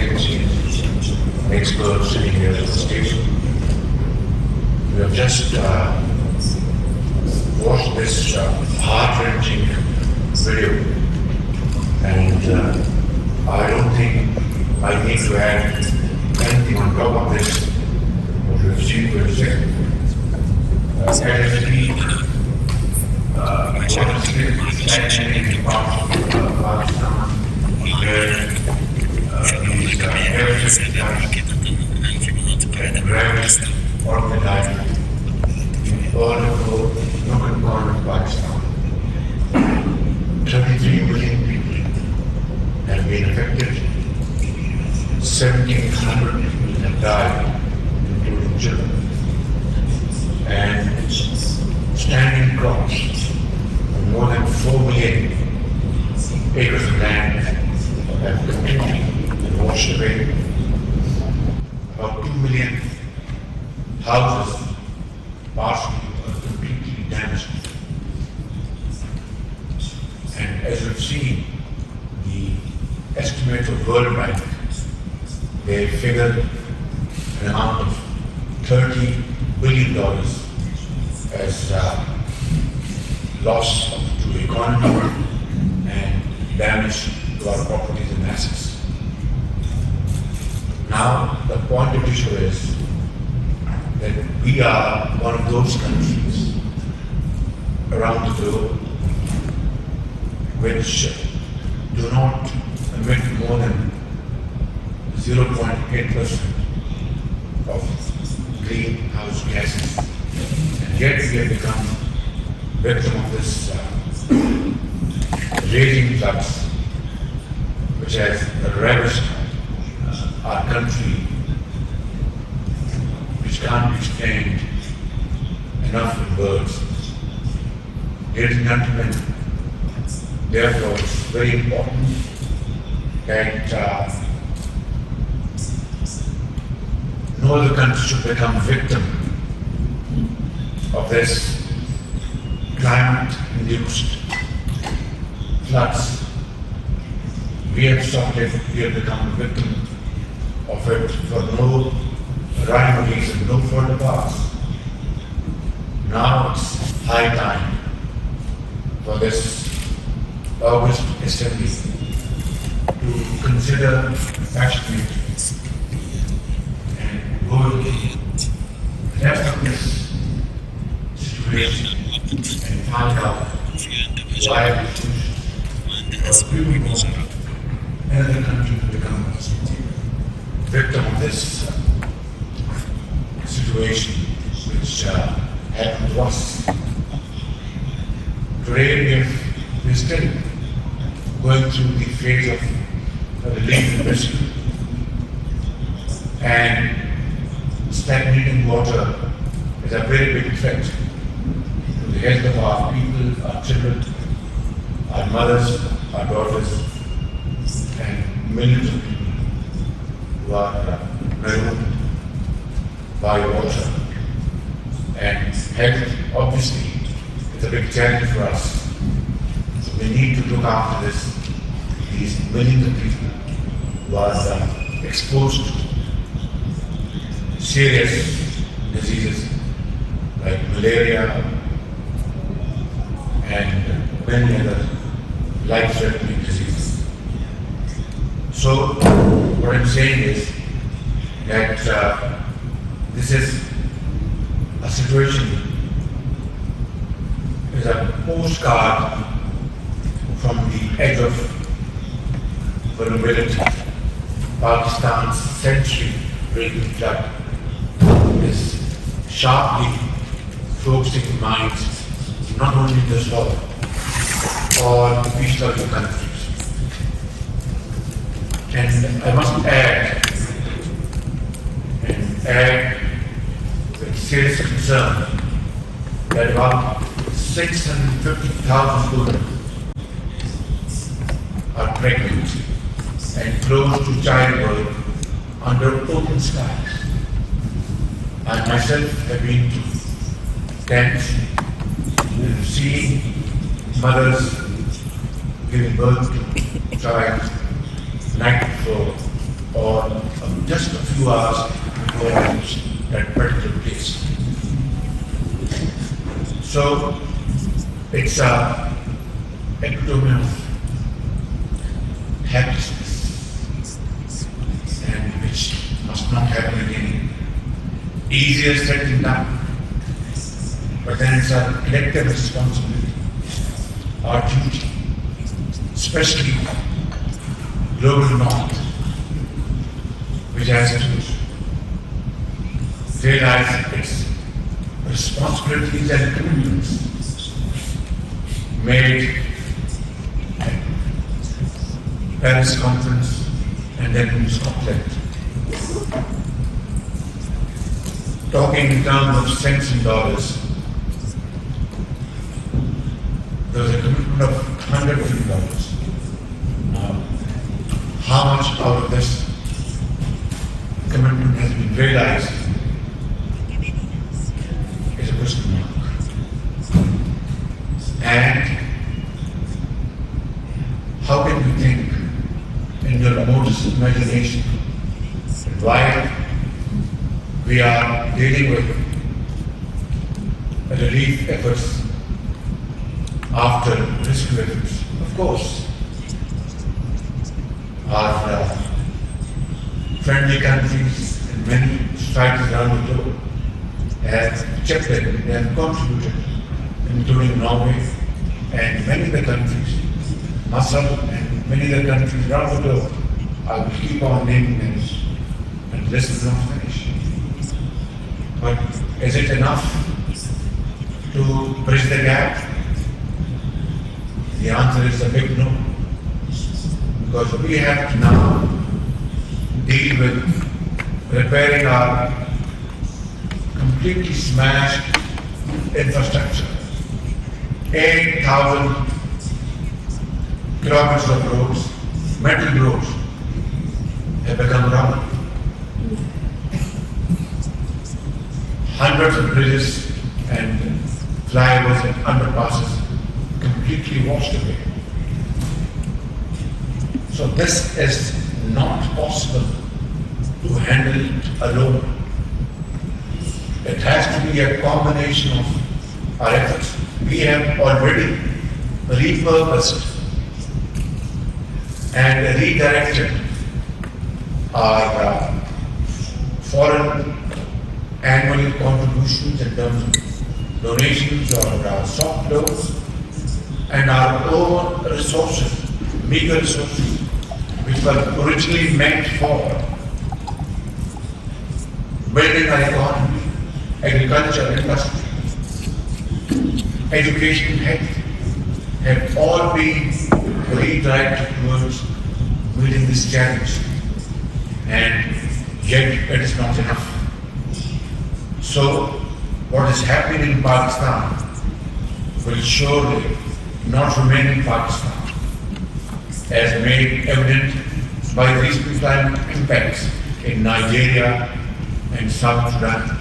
extensive experts sitting here at the station. We have just watched this heart-wrenching video, and I don't think I need to add anything on top of this, what we have seen for a second. As I speak, what is happening in parts of Pakistan, where these terrorists and ravaged organized in all of the local corners of Pakistan. 33 million people have been affected, 1,700 people have died, including children, and standing crops of more than 4 million acres of land have completely been washed away. About 2 million houses, partially or completely damaged. And as we've seen, the estimates of World Bank, they figured an amount of $30 billion as loss to the economy and damage to our properties and assets. Now, the point of issue is that we are one of those countries around the globe which do not emit more than 0.8% of greenhouse gases, and yet we have become victim of this raging floods, which has ravaged our country, which can't be explained enough in words. Ladies and gentlemen, therefore it's very important that no other country should become victim of this climate-induced floods. We have suffered, we have become a victim of it for no rhyme or reason, no further cause. Now it's high time for this August Assembly to consider passionately and go into the depth of this situation and find out why we should another country to become victim of this situation which happened to us. Today we're still going through the phase of relief and rescue, and stagnating water is a very big threat to the health of our people, our children, our mothers, our daughters, and millions of people who are marooned by water. And health, obviously, is a big challenge for us. So we need to look after these millions of people who are exposed to serious diseases like malaria and many other life-threatening diseases. So what I'm saying is that this is a situation, is a postcard from the edge of vulnerability. Pakistan's century-breaking flood is sharply focusing minds not only in this world, or the peace of the countries. And I must add with serious concern that about 650,000 women are pregnant and close to childbirth under open skies. I myself have been to tents and seeing mothers giving birth to child night before or just a few hours before I reached that particular place. So it's a epitome of helplessness, and which must not happen again. Easier said than done. But then it's our collective responsibility, our duty, especially global north, which has to realize its responsibilities and commitments made at Paris conference and then in Scotland. Talking in terms of cents and dollars, there was a commitment of $100 billion. Now, how much out of this commitment has been realized is a question mark. And how can you think in your remotest imagination why we are dealing with relief efforts after rescue efforts? Of course, our friendly countries and many societies around the globe have chipped in, they have contributed, including Norway and many other countries, Masar and many other countries around the globe. I will keep on naming names and the list is not finished. But is it enough to bridge the gap? The answer is a big no. Because we have to now deal with repairing our completely smashed infrastructure. 8,000 kilometers of roads, metal roads, have become rubble. Hundreds of bridges and flyovers and underpasses completely washed away. So this is not possible to handle it alone. It has to be a combination of our efforts. We have already repurposed and redirected our foreign annual contributions in terms of donations or soft loans, and our own resources, meager resources, which were originally meant for building our economy, agriculture, industry, education, health, have all been redirected towards meeting this challenge. And yet it is not enough. So what is happening in Pakistan will surely not remain in Pakistan, as made evident by the recent climate impacts in Nigeria and South Sudan.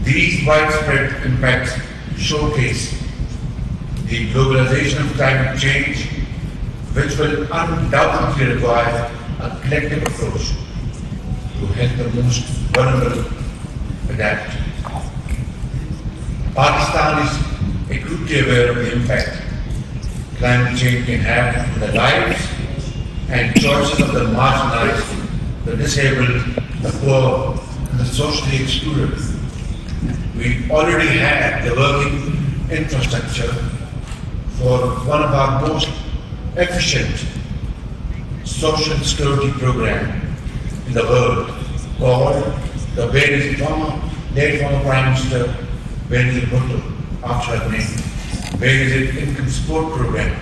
These widespread impacts showcase the globalization of climate change, which will undoubtedly require a collective approach to help the most vulnerable adapt. Pakistan is acutely aware of the impact climate change can have on the lives and choices of the marginalized, the disabled, the poor, and the socially excluded. We already have the working infrastructure for one of our most efficient social security program in the world, called the late former Prime Minister Benazir Bhutto, after her name, Benazir Income Support Program,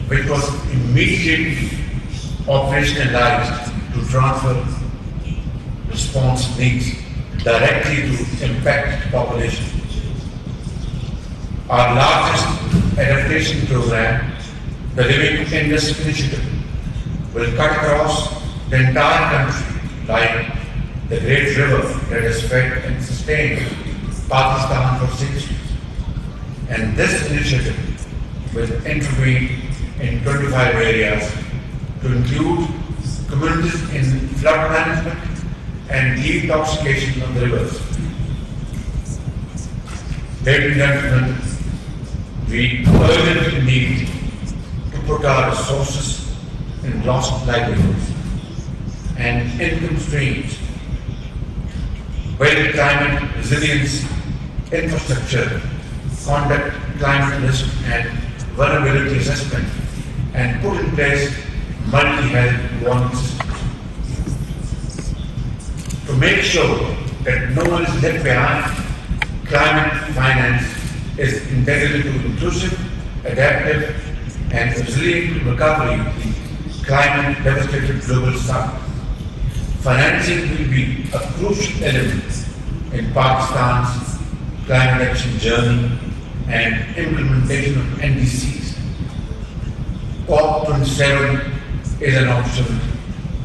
which was immediately operationalized to transfer response needs directly to impacted population. Our largest adaptation program, the Living Indus Initiative, will cut across the entire country like the great river that has fed and sustained Pakistan for centuries. And this initiative will intervene in 25 areas to include communities in flood management and detoxification of the rivers. Ladies and gentlemen, we urgently need to put our resources in lost livelihoods and income streams, build climate resilience infrastructure, conduct climate risk and vulnerability assessment, and put in place multi-health warning systems. To make sure that no one is left behind, climate finance is integral to inclusive, adaptive, and resilient recovery in climate-devastated global south. Financing will be a crucial element in Pakistan's climate action journey and implementation of NDCs. COP27 is an opportunity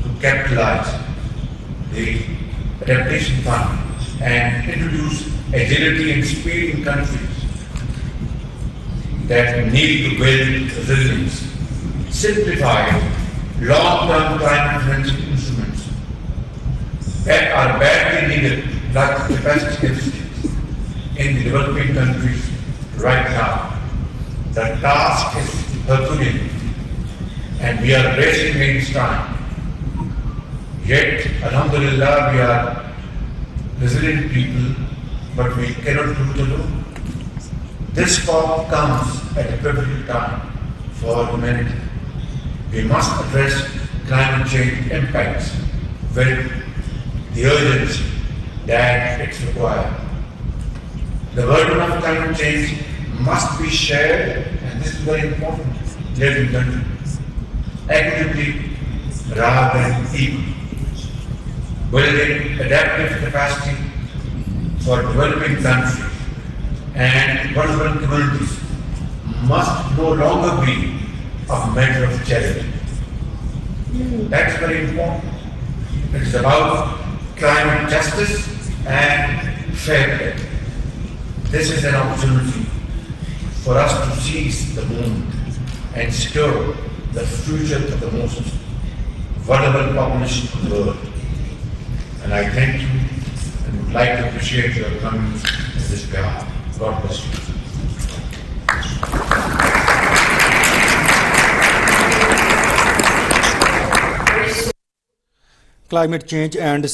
to capitalize the adaptation fund and introduce agility and speed in countries that need to build resilience, simplify long-term climate financing instruments that are badly needed like capacity deficits in the developing countries right now. The task is Herculean and we are racing against time. Yet, alhamdulillah, we are resilient people, but we cannot do it alone. This COP comes at a pivotal time for humanity. We must address climate change impacts with the urgency that it's required. The burden of climate change must be shared, and this is very important, ladies and gentlemen, equitably rather than equally. Building adaptive capacity for developing countries and vulnerable communities must no longer be a matter of charity. That's very important. It is about climate justice and fair play. This is an opportunity for us to seize the moment and secure the future of the most vulnerable population of the world. And I thank you and would like to appreciate your coming in this behalf. God bless you. Climate change and